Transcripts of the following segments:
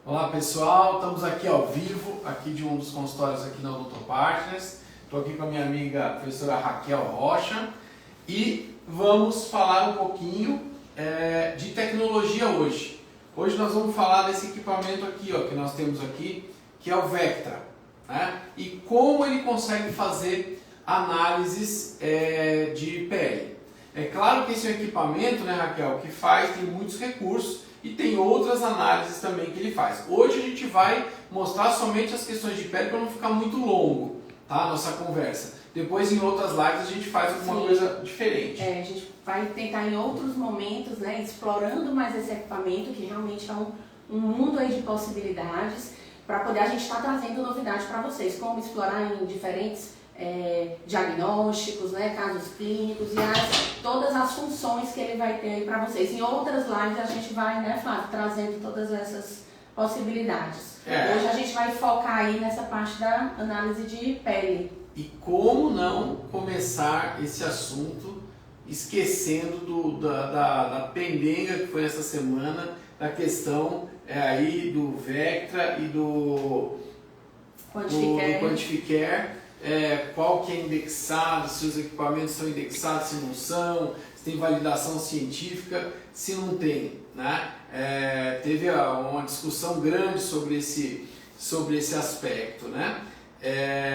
Olá pessoal, estamos aqui ao vivo, aqui de um dos consultórios aqui na Odonto Partners. Estou aqui com a minha amiga a professora Raquel Rocha e vamos falar um pouquinho de tecnologia hoje. Hoje nós vamos falar desse equipamento aqui, ó, que nós temos aqui, que é o Vectra, né? E como ele consegue fazer análises de pele. É claro que esse é um equipamento, né, Raquel, que tem muitos recursos e tem outras análises também que ele faz. Hoje a gente vai mostrar somente as questões de pele para não ficar muito longo, tá, a nossa conversa. Depois em outras lives a gente faz alguma coisa diferente. A gente vai tentar em outros momentos, né, explorando mais esse equipamento, que realmente é um mundo aí de possibilidades, para poder a gente estar trazendo novidades para vocês, como explorar em diferentes diagnósticos, né, casos clínicos e todas as funções que ele vai ter aí para vocês. Em outras lives a gente vai, né, Flávio, trazendo todas essas possibilidades. Hoje a gente vai focar aí nessa parte da análise de pele. E como não começar esse assunto esquecendo da pendenga que foi essa semana, da questão aí do Vectra e do Quantificare. Qual que é indexado, se os equipamentos são indexados, se não são, se tem validação científica, se não tem, né? Teve uma discussão grande sobre esse aspecto, né?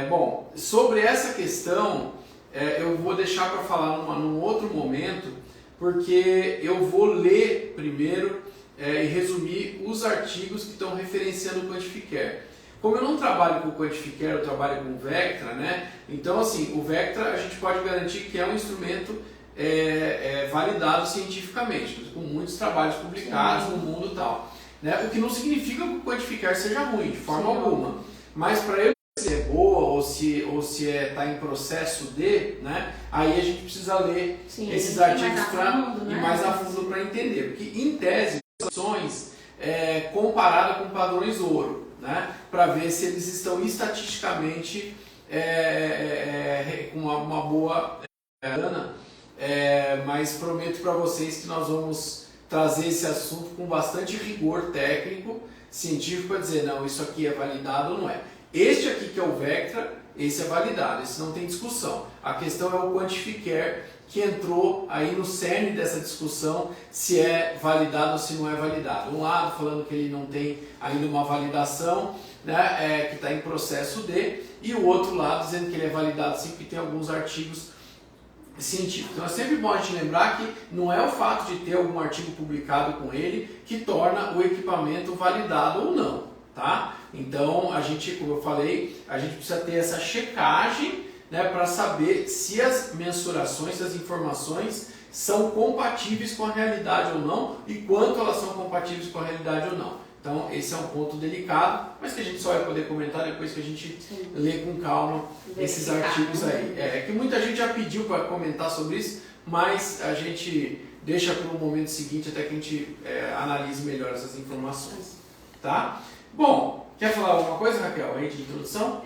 Bom, sobre essa questão eu vou deixar para falar num outro momento, porque eu vou ler primeiro e resumir os artigos que estão referenciando o Quantificare. Como eu não trabalho com o Quantificare, eu trabalho com o Vectra, né? Então, assim, o Vectra a gente pode garantir que é um instrumento validado cientificamente, com muitos trabalhos publicados no mundo e tal, né? O que não significa que o Quantificare seja ruim, de forma alguma. Mas para eu se é boa ou se está em processo de, né? Aí a gente precisa ler esses artigos para ir mais a fundo para entender. Porque, em tese, ações comparadas com padrões ouro, né, para ver se eles estão estatisticamente com uma boa grana, mas prometo para vocês que nós vamos trazer esse assunto com bastante rigor técnico, científico, para dizer, não, isso aqui é validado ou não é. Este aqui que é o Vectra, esse é validado, esse não tem discussão. A questão é o Quantificare, que entrou aí no cerne dessa discussão, se é validado ou se não é validado. Um lado falando que ele não tem ainda uma validação, né, que está em processo de, e o outro lado dizendo que ele é validado sim, porque tem alguns artigos científicos. Então é sempre bom a gente lembrar que não é o fato de ter algum artigo publicado com ele que torna o equipamento validado ou não, tá? Então a gente, como eu falei, a gente precisa ter essa checagem, né, para saber se as mensurações, se as informações são compatíveis com a realidade ou não e quanto elas são compatíveis com a realidade ou não. Então esse é um ponto delicado, mas que a gente só vai poder comentar depois que a gente lê com calma esses artigos aí. É que muita gente já pediu para comentar sobre isso, mas a gente deixa para o momento seguinte até que a gente analise melhor essas informações. Tá? Bom, quer falar alguma coisa, Raquel, aí de introdução?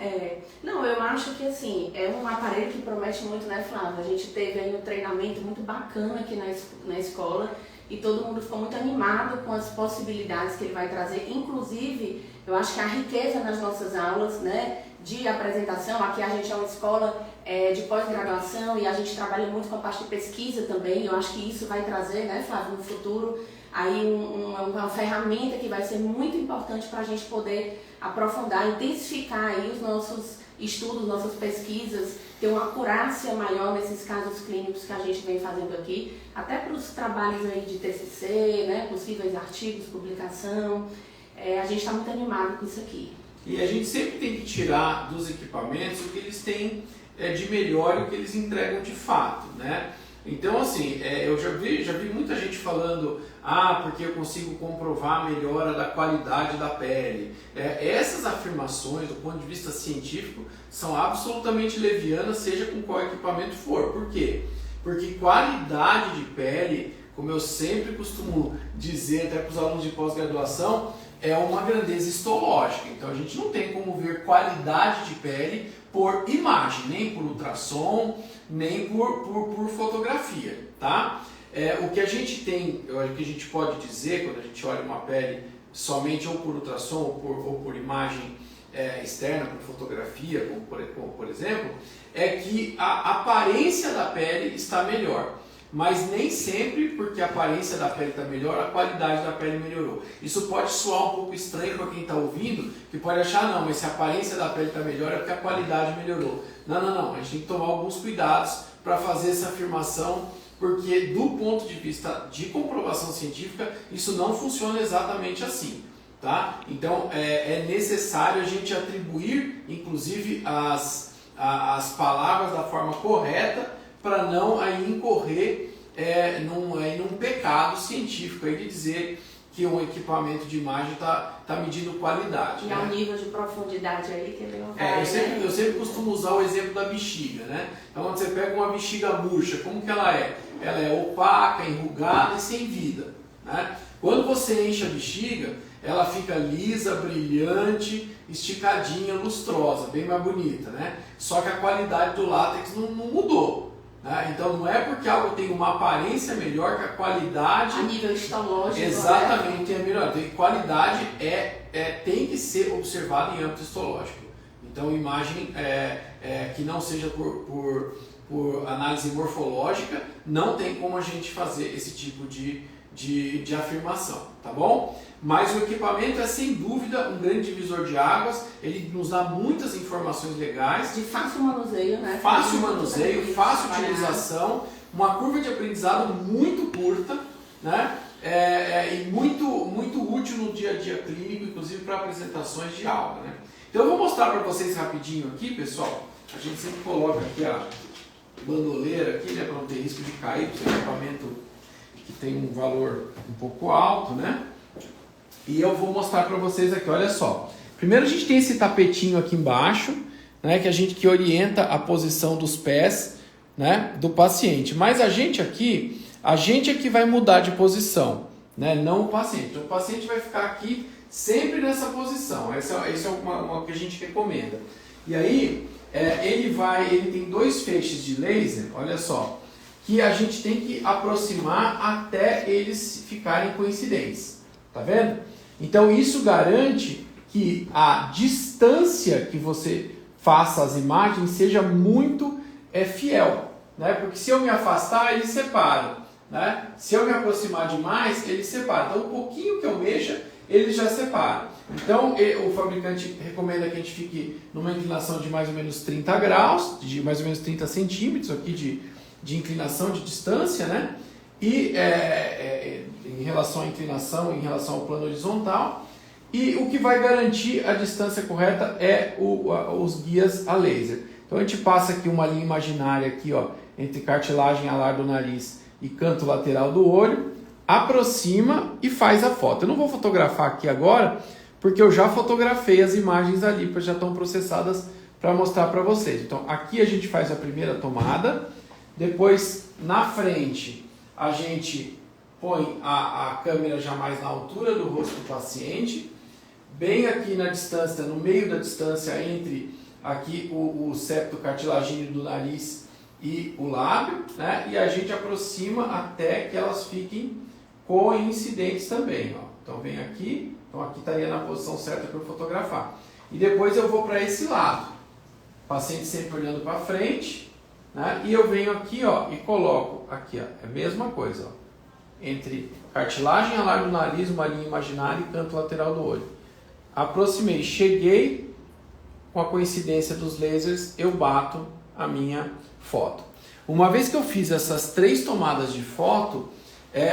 Não, eu acho que assim, é um aparelho que promete muito, né, Flávio? A gente teve aí um treinamento muito bacana aqui na escola e todo mundo ficou muito animado com as possibilidades que ele vai trazer. Inclusive, eu acho que a riqueza nas nossas aulas, né, de apresentação, aqui a gente é uma escola de pós-graduação e a gente trabalha muito com a parte de pesquisa também. Eu acho que isso vai trazer, né, Flávio, no futuro, aí uma ferramenta que vai ser muito importante para a gente poder aprofundar, intensificar aí os nossos estudos, nossas pesquisas, ter uma acurácia maior nesses casos clínicos que a gente vem fazendo aqui, até para os trabalhos aí de TCC, né, possíveis artigos, publicação. A gente está muito animado com isso aqui. E a gente sempre tem que tirar dos equipamentos o que eles têm de melhor e o que eles entregam de fato, né? Então, assim, eu já vi muita gente falando, porque eu consigo comprovar a melhora da qualidade da pele. Essas afirmações, do ponto de vista científico, são absolutamente levianas, seja com qual equipamento for. Por quê? Porque qualidade de pele, como eu sempre costumo dizer até para os alunos de pós-graduação, é uma grandeza histológica. Então, a gente não tem como ver qualidade de pele por imagem, nem por ultrassom, nem por fotografia, tá? O que a gente tem, o que a gente pode dizer quando a gente olha uma pele somente ou por ultrassom ou por imagem externa, por fotografia, como por exemplo, é que a aparência da pele está melhor. Mas nem sempre, porque a aparência da pele está melhor, a qualidade da pele melhorou. Isso pode soar um pouco estranho para quem está ouvindo, que pode achar, não, mas se a aparência da pele está melhor é porque a qualidade melhorou. Não, a gente tem que tomar alguns cuidados para fazer essa afirmação, porque do ponto de vista de comprovação científica, isso não funciona exatamente assim. Tá? Então é necessário a gente atribuir, inclusive, as palavras da forma correta, para não aí incorrer num pecado científico aí de dizer que um equipamento de imagem está medindo qualidade. E ao nível de profundidade aí que ele não vai, eu sempre costumo usar o exemplo da bexiga, né? Então quando você pega uma bexiga murcha, como que ela é? Ela é opaca, enrugada e sem vida, né? Quando você enche a bexiga, ela fica lisa, brilhante, esticadinha, lustrosa, bem mais bonita, né? Só que a qualidade do látex não mudou. Então não é porque algo tem uma aparência melhor que a qualidade... A nível histológico. Exatamente, é melhor. Qualidade tem que ser observada em âmbito histológico. Então imagem que não seja por análise morfológica, não tem como a gente fazer esse tipo de afirmação, tá bom? Mas o equipamento é sem dúvida um grande divisor de águas, ele nos dá muitas informações legais. De fácil manuseio, né? Fácil manuseio, fácil utilização, uma curva de aprendizado muito curta, né? E muito útil no dia a dia clínico, inclusive para apresentações de aula, né? Então eu vou mostrar para vocês rapidinho aqui, pessoal. A gente sempre coloca aqui a bandoleira aqui, né? Para não ter risco de cair, porque o equipamento que tem um valor um pouco alto, né? E eu vou mostrar para vocês aqui, olha só. Primeiro a gente tem esse tapetinho aqui embaixo, né, que orienta a posição dos pés, né, do paciente. Mas a gente aqui é que vai mudar de posição, né, não o paciente. Então, o paciente vai ficar aqui sempre nessa posição. Essa é uma que a gente recomenda. E aí ele tem 2 feixes de laser, olha só, que a gente tem que aproximar até eles ficarem coincidentes. Tá vendo? Então isso garante que a distância que você faça as imagens seja muito fiel, né? Porque se eu me afastar, eles separam, né? Se eu me aproximar demais, eles separam. Então um pouquinho que eu mexa, eles já separam. Então o fabricante recomenda que a gente fique numa inclinação de mais ou menos 30 graus, de mais ou menos 30 centímetros aqui de inclinação, de distância, né? E em relação à inclinação, em relação ao plano horizontal, e o que vai garantir a distância correta é os guias a laser. Então a gente passa aqui uma linha imaginária aqui, ó, entre cartilagem alar do nariz e canto lateral do olho, aproxima e faz a foto. Eu não vou fotografar aqui agora, porque eu já fotografei as imagens ali, porque já estão processadas para mostrar para vocês. Então aqui a gente faz a primeira tomada, depois na frente a gente põe a câmera já mais na altura do rosto do paciente, bem aqui na distância, no meio da distância entre aqui o septo cartilagíneo do nariz e o lábio, né? E a gente aproxima até que elas fiquem coincidentes também, ó. Então vem aqui, então aqui estaria na posição certa para eu fotografar. E depois eu vou para esse lado, o paciente sempre olhando para frente, né? E eu venho aqui, ó, e coloco aqui, ó, é a mesma coisa, ó, entre cartilagem alar do nariz, uma linha imaginária e canto lateral do olho. Aproximei, cheguei, com a coincidência dos lasers, eu bato a minha foto. Uma vez que eu fiz essas 3 tomadas de foto,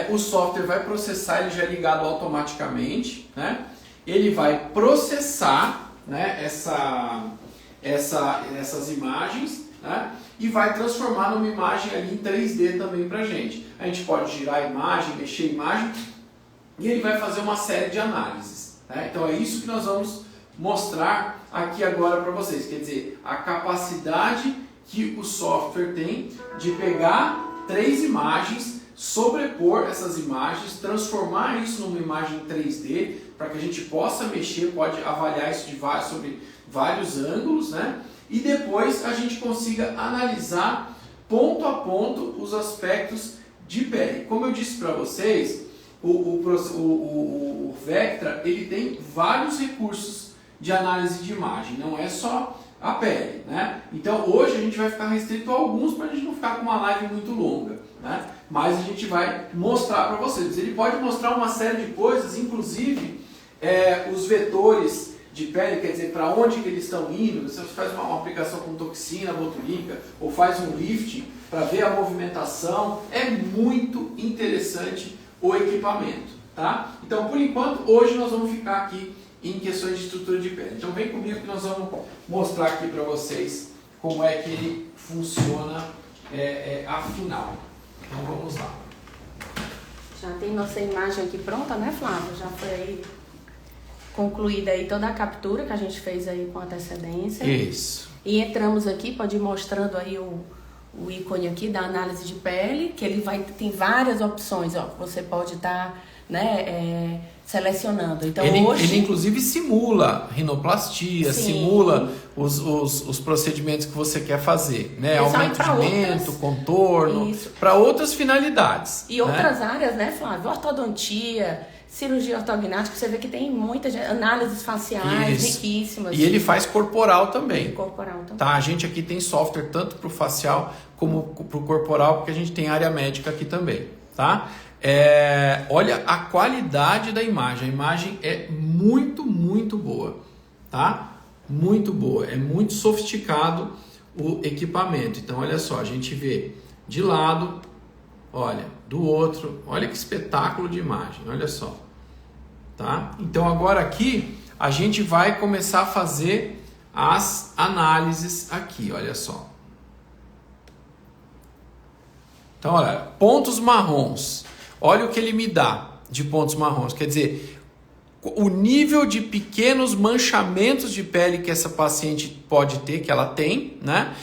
o software vai processar, ele já é ligado automaticamente, né? Ele vai processar, né, essas imagens, né, e vai transformar numa imagem ali em 3D também pra gente. A gente pode girar a imagem, mexer a imagem, e ele vai fazer uma série de análises, né? Então é isso que nós vamos mostrar aqui agora para vocês, quer dizer, a capacidade que o software tem de pegar 3 imagens, sobrepor essas imagens, transformar isso numa imagem 3D, para que a gente possa mexer, pode avaliar isso sobre vários ângulos, né? E depois a gente consiga analisar ponto a ponto os aspectos de pele. Como eu disse para vocês, o Vectra, ele tem vários recursos de análise de imagem, não é só a pele, né? Então hoje a gente vai ficar restrito a alguns para a gente não ficar com uma live muito longa, né? Mas a gente vai mostrar para vocês. Ele pode mostrar uma série de coisas, inclusive os vetores de pele, quer dizer, para onde que eles estão indo. Você faz uma aplicação com toxina botulínica ou faz um lift para ver a movimentação. É muito interessante o equipamento, tá? Então, por enquanto, hoje nós vamos ficar aqui em questões de estrutura de pele. Então vem comigo que nós vamos mostrar aqui para vocês como é que ele funciona afinal. Então vamos lá. Já tem nossa imagem aqui pronta, né, Flávio? Já foi aí concluída aí toda a captura que a gente fez aí com antecedência. Isso. E entramos aqui, pode ir mostrando aí o ícone aqui da análise de pele, que ele tem várias opções, ó, você pode estar selecionando. Então, ele inclusive simula rinoplastia, Sim. simula os procedimentos que você quer fazer, né? Aumento de mento, contorno, para outras finalidades. E outras áreas, né, Flávio? Ortodontia, cirurgia ortognática, você vê que tem muitas análises faciais riquíssimas. E ele faz corporal também. Corporal também. Tá, a gente aqui tem software tanto para o facial como para o corporal, porque a gente tem área médica aqui também, tá? Olha a qualidade da imagem. A imagem é muito, muito boa, tá? Muito boa. É muito sofisticado o equipamento. Então, olha só, a gente vê de lado, olha, do outro. Olha que espetáculo de imagem, olha só. Tá? Então, agora aqui, a gente vai começar a fazer as análises aqui, olha só. Então, olha, pontos marrons. Olha o que ele me dá de pontos marrons. Quer dizer, o nível de pequenos manchamentos de pele que essa paciente pode ter, que ela tem, né?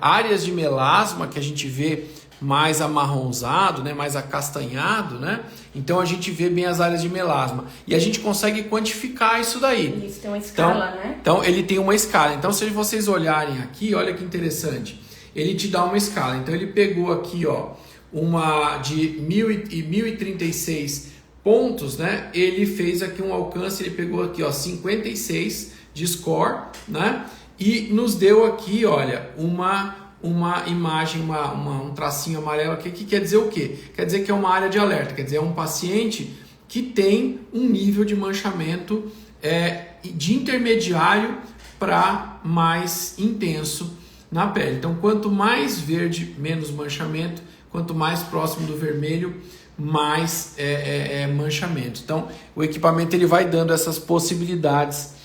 Áreas de melasma que a gente vê mais amarronzado, né? Mais acastanhado, né? Então a gente vê bem as áreas de melasma. E a gente consegue quantificar isso daí. Isso tem uma escala, né? Então ele tem uma escala. Então se vocês olharem aqui, olha que interessante. Ele te dá uma escala. Então ele pegou aqui, ó, uma de 1036 pontos, né? Ele fez aqui um alcance, ele pegou aqui, ó, 56 de score, né? E nos deu aqui, olha, uma imagem, um tracinho amarelo aqui, que quer dizer o quê? Quer dizer que é uma área de alerta, quer dizer, é um paciente que tem um nível de manchamento de intermediário para mais intenso na pele. Então, quanto mais verde, menos manchamento. Quanto mais próximo do vermelho, mais manchamento. Então, o equipamento ele vai dando essas possibilidades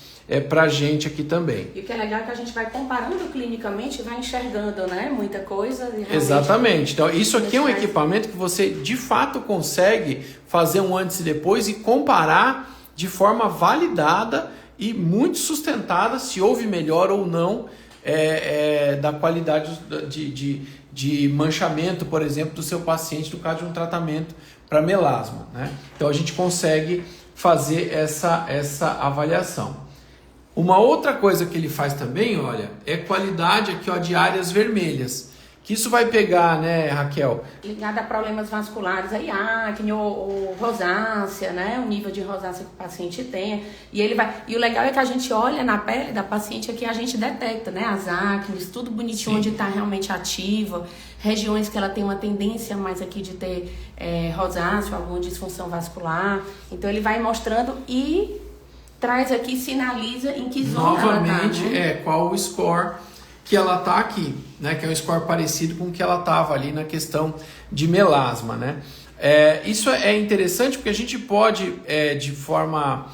para a gente aqui também. E o que é legal é que a gente vai comparando clinicamente e vai enxergando, né? Muita coisa. Exatamente. Então, isso aqui é um equipamento que você, de fato, consegue fazer um antes e depois e comparar de forma validada e muito sustentada se houve melhora ou não da qualidade de manchamento, por exemplo, do seu paciente no caso de um tratamento para melasma, né? Então a gente consegue fazer essa avaliação. Uma outra coisa que ele faz também, olha, é qualidade aqui, ó, de áreas vermelhas. Que isso vai pegar, né, Raquel? Ligado a problemas vasculares, aí acne ou rosácea, né? O nível de rosácea que o paciente tem. E o legal é que a gente olha na pele da paciente aqui, a gente detecta, né? As acnes, tudo bonitinho. Sim. Onde está realmente ativa. Regiões que ela tem uma tendência mais aqui de ter rosácea, alguma disfunção vascular. Então ele vai mostrando e traz aqui, sinaliza em que zona novamente, ela tá, né? Qual o score que ela está aqui, né? Que é um score parecido com o que ela estava ali na questão de melasma, né? Isso é interessante porque a gente pode, de forma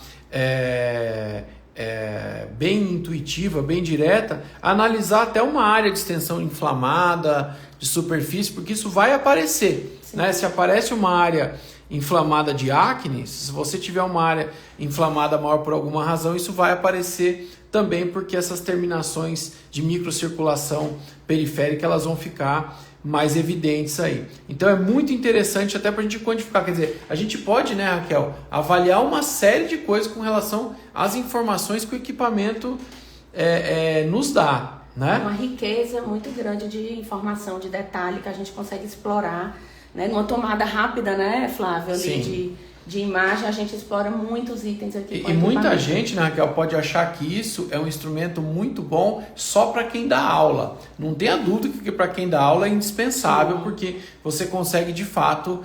bem intuitiva, bem direta, analisar até uma área de extensão inflamada, de superfície, porque isso vai aparecer, né? Se aparece uma área inflamada de acne, se você tiver uma área inflamada maior por alguma razão, isso vai aparecer também porque essas terminações de microcirculação periférica elas vão ficar mais evidentes aí. Então é muito interessante até para a gente quantificar, quer dizer, a gente pode, né, Raquel, avaliar uma série de coisas com relação às informações que o equipamento nos dá, né? Uma riqueza muito grande de informação, de detalhe que a gente consegue explorar né? Numa tomada rápida, né, Flávio, Sim. ali de imagem, a gente explora muitos itens aqui. E muita gente, né, Raquel, pode achar que isso é um instrumento muito bom só para quem dá aula. Não tenha dúvida que para quem dá aula é indispensável, porque você consegue de fato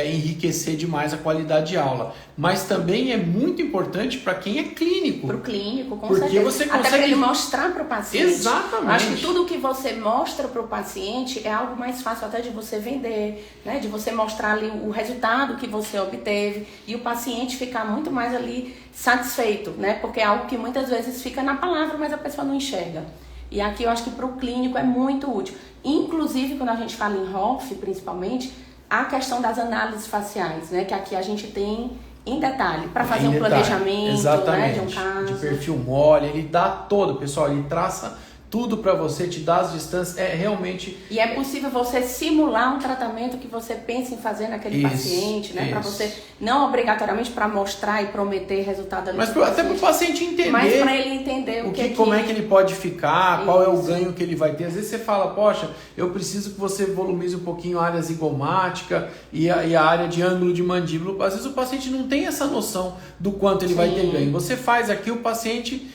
enriquecer demais a qualidade de aula. Mas também é muito importante para quem é clínico. Para o clínico, com porque certeza. você consegue... Até para ele mostrar para o paciente. Exatamente. Acho que tudo que você mostra para o paciente é algo mais fácil até de você vender, né? De você mostrar ali o resultado que você obteve e o paciente ficar muito mais ali satisfeito, né? Porque é algo que muitas vezes fica na palavra, mas a pessoa não enxerga. E aqui eu acho que para o clínico é muito útil. Inclusive, quando a gente fala em ROF, principalmente, a questão das análises faciais, né? Que aqui a gente tem em detalhe, para fazer um planejamento, né, de um caso. De perfil mole, ele dá todo, pessoal, ele traça tudo para você, te dá as distâncias, é realmente... E é possível você simular um tratamento que você pensa em fazer naquele paciente, né? Para você, não obrigatoriamente para mostrar e prometer resultado ali. Mas até para o paciente entender. Mas para ele entender como é que ele pode ficar, qual é o ganho que ele vai ter. Às vezes você fala, poxa, eu preciso que você volumize um pouquinho a área zigomática e a área de ângulo de mandíbula. Às vezes o paciente não tem essa noção do quanto ele vai ter ganho. Você faz aqui, o paciente...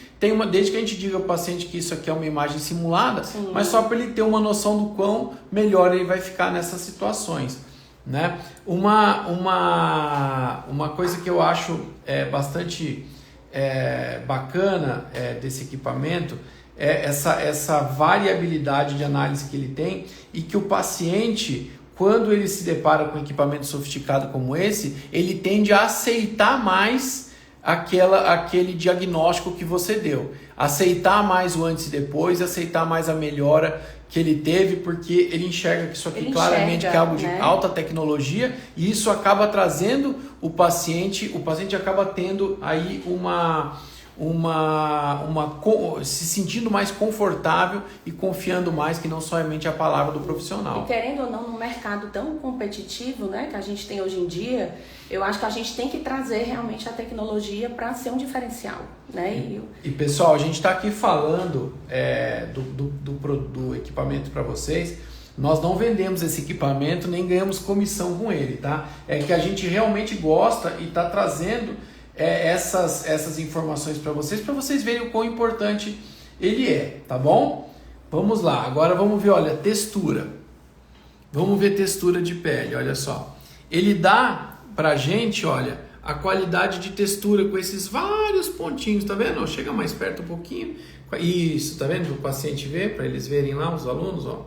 desde que a gente diga ao paciente que isso aqui é uma imagem simulada, mas só para ele ter uma noção do quão melhor ele vai ficar nessas situações, né? Uma coisa que eu acho bastante bacana desse equipamento é essa variabilidade de análise que ele tem e que o paciente, quando ele se depara com um equipamento sofisticado como esse, ele tende a aceitar mais aquele diagnóstico que você deu, aceitar mais o antes e depois, aceitar mais a melhora que ele teve, porque ele enxerga que isso aqui claramente é algo de alta tecnologia, e isso acaba trazendo o paciente acaba tendo aí se sentindo mais confortável e confiando mais que não somente a palavra do profissional. E querendo ou não, num mercado tão competitivo, né, que a gente tem hoje em dia, eu acho que a gente tem que trazer realmente a tecnologia para ser um diferencial, né? E pessoal, a gente está aqui falando do equipamento para vocês. Nós não vendemos esse equipamento nem ganhamos comissão com ele, tá? É que a gente realmente gosta e está trazendo essas informações para vocês verem o quão importante ele é, tá bom? Vamos lá, agora vamos ver, olha, textura. Vamos ver textura de pele, olha só. Ele dá pra gente, olha, a qualidade de textura com esses vários pontinhos, tá vendo? Chega mais perto um pouquinho. Isso, tá vendo? Para o paciente ver, para eles verem lá, os alunos, ó.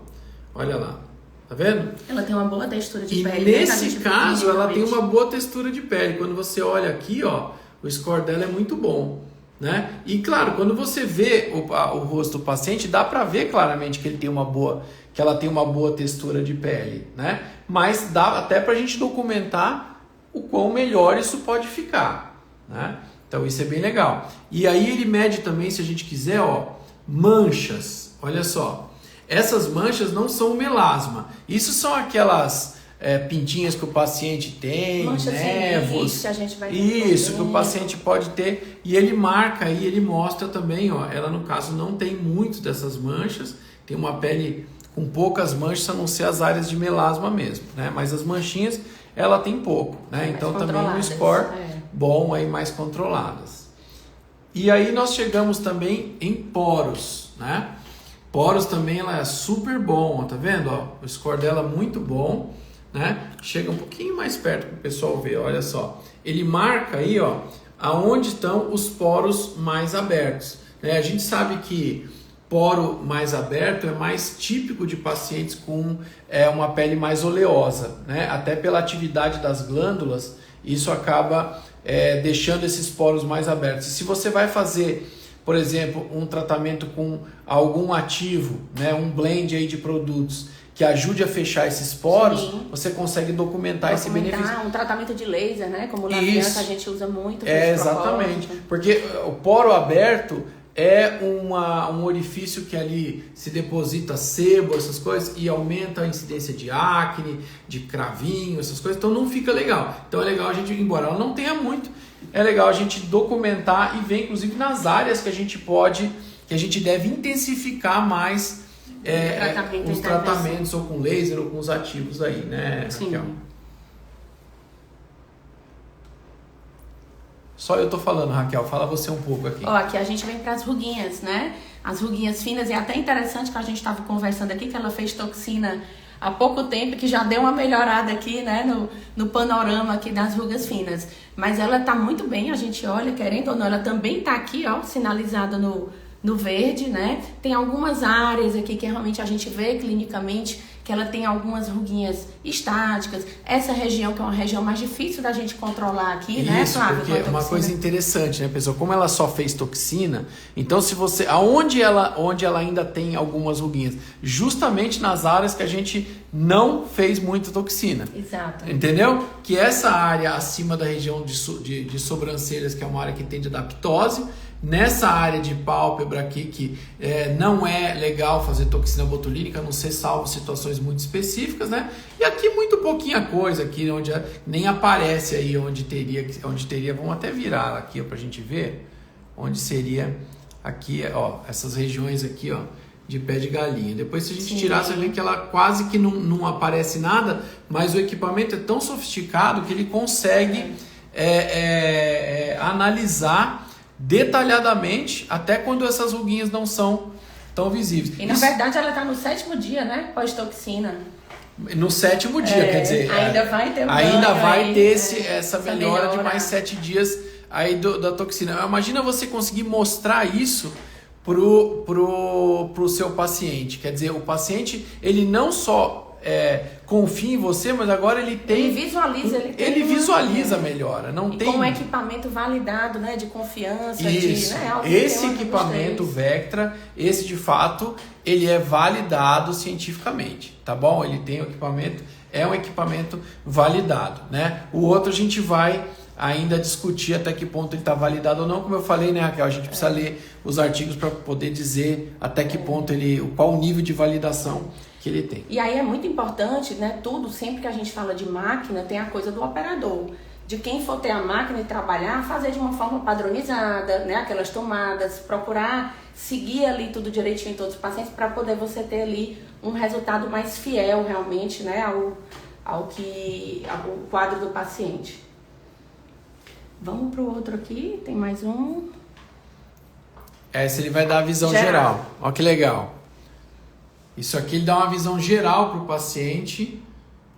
Olha lá, tá vendo? Ela tem uma boa textura de pele. E nesse caso, ela tem uma boa textura de pele. Quando você olha aqui, ó, o score dela é muito bom, né? E claro, quando você vê o rosto do paciente, dá para ver claramente que ela tem uma boa textura de pele, né? Mas dá até para a gente documentar o quão melhor isso pode ficar, né? Então isso é bem legal. E aí ele mede também, se a gente quiser, ó, manchas. Olha só, essas manchas não são melasma. Isso são aquelas pintinhas que o paciente tem, névoas, isso que o paciente pode ter, e ele marca aí, ele mostra também, ó, ela no caso não tem muito dessas manchas, tem uma pele com poucas manchas, a não ser as áreas de melasma mesmo, né? Mas as manchinhas ela tem pouco, né? Então também um score bom aí, mais controladas. E aí nós chegamos também em poros, né? Poros também ela é super bom, ó, tá vendo? Ó, o score dela é muito bom, né? Chega um pouquinho mais perto para o pessoal ver, olha só. Ele marca aí, ó, aonde estão os poros mais abertos, né? A gente sabe que poro mais aberto é mais típico de pacientes com uma pele mais oleosa, né? Até pela atividade das glândulas, isso acaba deixando esses poros mais abertos. E se você vai fazer, por exemplo, um tratamento com algum ativo, né? Um blend aí de produtos que ajude a fechar esses poros, você consegue documentar esse benefício. Um tratamento de laser, né? Como o Lavian, a gente usa muito. Exatamente, porque o poro aberto é um orifício que ali se deposita sebo, essas coisas, e aumenta a incidência de acne, de cravinho, essas coisas, então não fica legal. Então é legal a gente, embora ela não tenha muito, é legal a gente documentar e ver, inclusive, nas áreas que a gente deve intensificar mais os tratamentos ou com laser ou com os ativos aí, né, Sim. Raquel? Só eu tô falando, Raquel, fala você um pouco aqui. Ó, aqui a gente vem para as ruguinhas, né? As ruguinhas finas, e é até interessante que a gente estava conversando aqui, que ela fez toxina há pouco tempo, que já deu uma melhorada aqui, né, no panorama aqui das rugas finas. Mas ela tá muito bem, a gente olha, querendo ou não, ela também tá aqui, ó, sinalizada no verde, né? Tem algumas áreas aqui que realmente a gente vê clinicamente que ela tem algumas ruguinhas estáticas. Essa região, que é uma região mais difícil da gente controlar aqui, né, Flávia? Porque é uma coisa interessante, né, pessoal? Como ela só fez toxina, então se você... onde ela ainda tem algumas ruguinhas? Justamente nas áreas que a gente não fez muita toxina. Exato. Entendeu? Que essa área acima da região de sobrancelhas, que é uma área que tem de adaptose, nessa área de pálpebra aqui, que não é legal fazer toxina botulínica, a não ser salvo situações muito específicas, né? E aqui muito pouquinha coisa, aqui onde nem aparece aí onde teria, vamos até virar aqui ó, pra gente ver, onde seria aqui, ó, essas regiões aqui, ó, de pé de galinha. Depois, se a gente tirar, você vê que ela quase que não aparece nada, mas o equipamento é tão sofisticado que ele consegue analisar detalhadamente até quando essas ruguinhas não são tão visíveis. E na verdade ela está no 7º dia, né? Pós-toxina. No 7º dia, quer dizer... Ainda vai ter essa melhora de mais 7 dias aí da toxina. Imagina você conseguir mostrar isso pro seu paciente. Quer dizer, o paciente, ele não só confia em você, mas agora ele tem... Ele visualiza a melhora. Com um equipamento validado, né, de confiança. Isso. Esse equipamento Vectra, esse de fato, ele é validado cientificamente, tá bom? Ele tem o equipamento, é um equipamento validado, né? O outro a gente vai ainda discutir até que ponto ele está validado ou não. Como eu falei, né, Raquel? A gente precisa ler os artigos para poder dizer até que ponto qual o nível de validação que ele tem. E aí é muito importante, né? Tudo, sempre que a gente fala de máquina, tem a coisa do operador. De quem for ter a máquina e trabalhar, fazer de uma forma padronizada, né? Aquelas tomadas, procurar seguir ali tudo direitinho em todos os pacientes para poder você ter ali um resultado mais fiel realmente, né? Ao quadro do paciente. Vamos para o outro aqui, tem mais um. Essa ele vai dar a visão geral. Olha que legal. Isso aqui ele dá uma visão geral para o paciente.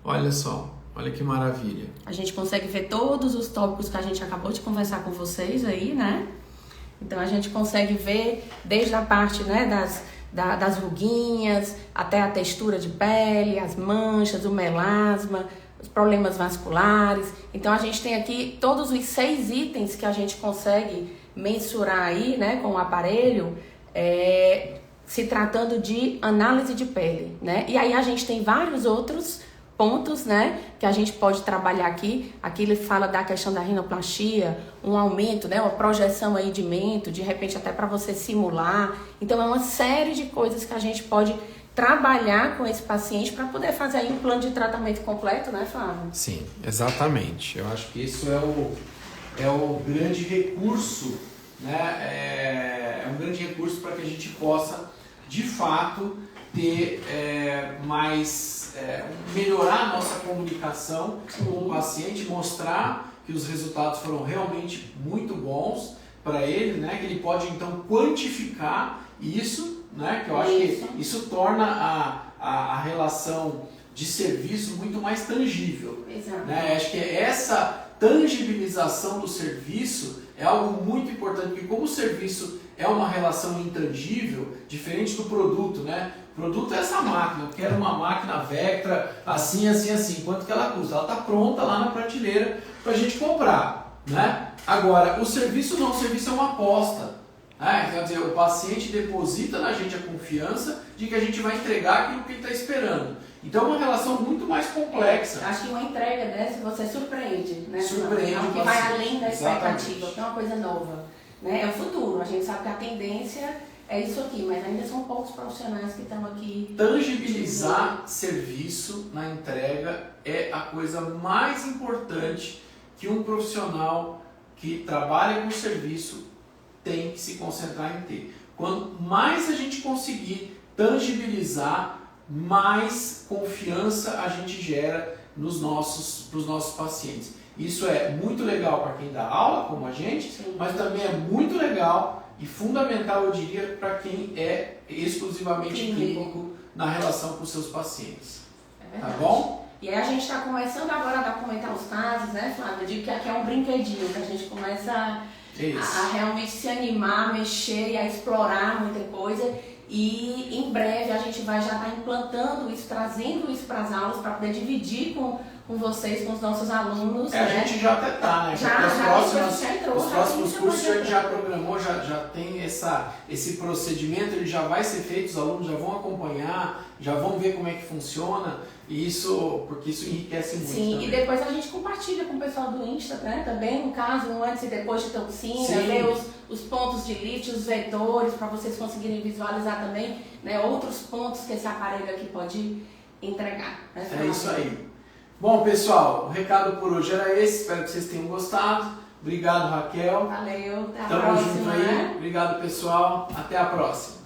Olha só, olha que maravilha. A gente consegue ver todos os tópicos que a gente acabou de conversar com vocês aí, né? Então a gente consegue ver desde a parte, né, das ruguinhas, até a textura de pele, as manchas, o melasma, os problemas vasculares. Então a gente tem aqui todos os 6 itens que a gente consegue mensurar aí, né, com o aparelho, se tratando de análise de pele, né? E aí a gente tem vários outros pontos, né, que a gente pode trabalhar aqui. Aqui ele fala da questão da rinoplastia, um aumento, né, uma projeção aí de mento, de repente até para você simular. Então é uma série de coisas que a gente pode trabalhar com esse paciente para poder fazer aí um plano de tratamento completo, né, Flávio? Sim, exatamente. Eu acho que isso é o grande recurso, né? É um grande recurso para que a gente possa, de fato, ter melhorar a nossa comunicação com o paciente, mostrar que os resultados foram realmente muito bons para ele, né? Que ele pode então quantificar isso, né? Que eu acho que isso torna a relação de serviço muito mais tangível. Exato. Né? Acho que essa tangibilização do serviço é algo muito importante, porque como o serviço é uma relação intangível, diferente do produto, né? O produto é essa máquina, eu quero uma máquina Vectra, assim, assim, assim. Quanto que ela custa? Ela está pronta lá na prateleira para a gente comprar, né? Agora, o serviço não, o serviço é uma aposta. Quer dizer, o paciente deposita na gente a confiança de que a gente vai entregar aquilo que ele está esperando. Então é uma relação muito mais complexa. Acho que uma entrega dessa você surpreende, né? Surpreende o que vai além da expectativa, que é uma coisa nova. Né? É o futuro, a gente sabe que a tendência é isso aqui, mas ainda são poucos profissionais que estão aqui. Tangibilizar serviço na entrega é a coisa mais importante que um profissional que trabalha com serviço tem que se concentrar em ter. Quanto mais a gente conseguir tangibilizar, mais confiança a gente gera pros nossos pacientes. Isso é muito legal para quem dá aula, como a gente, Sim. mas também é muito legal e fundamental, eu diria, para quem é exclusivamente clínico na relação com seus pacientes. É verdade. Tá bom? E aí a gente está começando agora a documentar os casos, né, Flávia? Eu digo que aqui é um brinquedinho, que a gente começa a realmente se animar, a mexer e a explorar muita coisa. E em breve a gente vai já estar implantando isso, trazendo isso para as aulas, para poder dividir com vocês, com os nossos alunos. A gente já até está, né? Os próximos cursos a gente já programou, já tem esse procedimento, ele já vai ser feito, os alunos já vão acompanhar, já vão ver como é que funciona, porque isso enriquece muito. Sim, também. E depois a gente compartilha com o pessoal do Insta, né? Também, no caso, um antes e depois de toxina, ver os pontos de lift, os vetores, para vocês conseguirem visualizar também, né, outros pontos que esse aparelho aqui pode entregar. Né, é isso aí. Bom, pessoal, o recado por hoje era esse, espero que vocês tenham gostado. Obrigado, Raquel. Valeu, até a Tamo próxima. junto aí. Né? Obrigado, pessoal. Até a próxima.